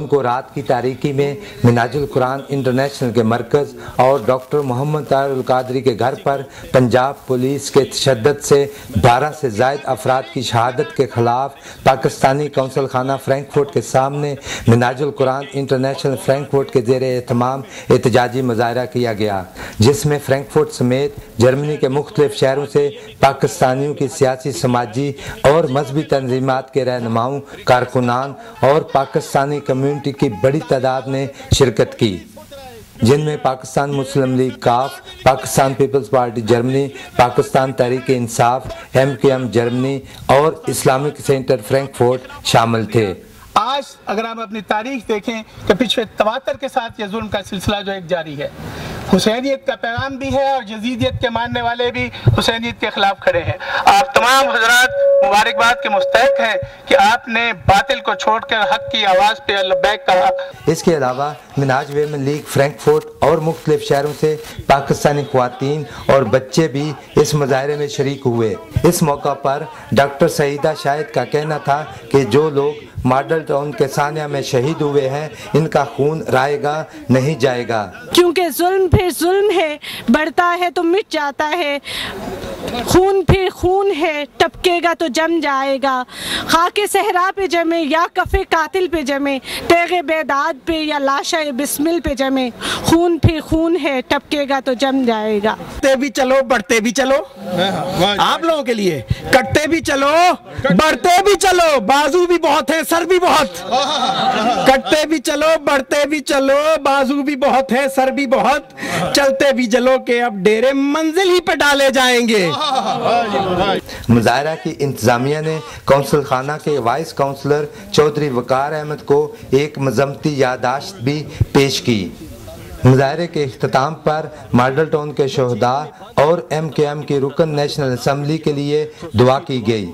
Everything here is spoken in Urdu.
کو رات کی تاریکی میں منہاج القرآن انٹرنیشنل کے مرکز اور ڈاکٹر محمد طاہر القادری کے گھر پر پنجاب پولیس کے تشدد سے 12 سے زائد افراد کی شہادت کے خلاف پاکستانی قونصل خانہ فرینکفرٹ کے سامنے منہاج القرآن انٹرنیشنل فرینکفرٹ کے زیر اہتمام احتجاجی مظاہرہ کیا گیا، جس میں فرینکفرٹ سمیت جرمنی کے مختلف شہروں سے پاکستانیوں کی سیاسی، سماجی اور مذہبی تنظیمات کے رہنماؤں، کارکنان اور پاکستانی کمیونٹی کی بڑی تعداد نے شرکت کی، جن میں پاکستان مسلم لیگ کاف، Pakistan Peoples party Germany, Pakistan Tehreek Insaf MKM Germany اور اسلامک سینٹر فرینکفرٹ شامل تھے۔ آج اگر ہم اپنی تاریخ دیکھیں کہ پچھلے تواتر کے ساتھ یہ ظلم کا سلسلہ جو ایک جاری ہے، حسینیت کا پیغام بھی ہے اور یزیدیت کے ماننے والے بھی حسینیت کے خلاف کھڑے ہیں۔ آپ تمام حضرات مبارکباد کے مستحق ہیں کہ آپ نے باطل کو چھوڑ کر حق کی آواز پہ لبیک کہا۔ اس کے علاوہ منہاج ویمن لیگ فرینکفرٹ اور مختلف شہروں سے پاکستانی خواتین اور بچے بھی اس مظاہرے میں شریک ہوئے۔ اس موقع پر ڈاکٹر سعیدہ شاہد کا کہنا تھا کہ جو لوگ ماڈل ٹاؤن کے سانیہ میں شہید ہوئے ہیں، ان کا خون رائے گا نہیں جائے گا، کیونکہ ظلم پھر ظلم ہے، بڑھتا ہے تو مٹ جاتا ہے، خون پھر خون ہے، ٹپکے گا تو جم جائے گا، خاک صحرا پہ جمے یا کف قاتل پہ جمے، تیغ بیداد پہ یا لاشا بسمل پہ جمے، خون پھر خون ہے، ٹپکے گا تو جم جائے گا۔ کٹتے بھی چلو بڑھتے بھی چلو، آپ لوگوں کے لیے کٹتے بھی چلو بڑھتے بھی چلو، بازو بھی بہت ہیں سر بھی بہت، کٹتے بھی چلو بڑھتے بھی چلو، بازو بھی بہت ہے سر بھی بہت، چلتے بھی چلو کہ اب ڈیرے منزل ہی پہ ڈالے جائیں گے۔ مظاہرہ کی انتظامیہ نے قونصل خانہ کے وائس کونسلر چودھری وقار احمد کو ایک مذمتی یادداشت بھی پیش کی۔ مظاہرے کے اختتام پر ماڈل ٹاؤن کے شہداء اور MKM کی رکن نیشنل اسمبلی کے لیے دعا کی گئی۔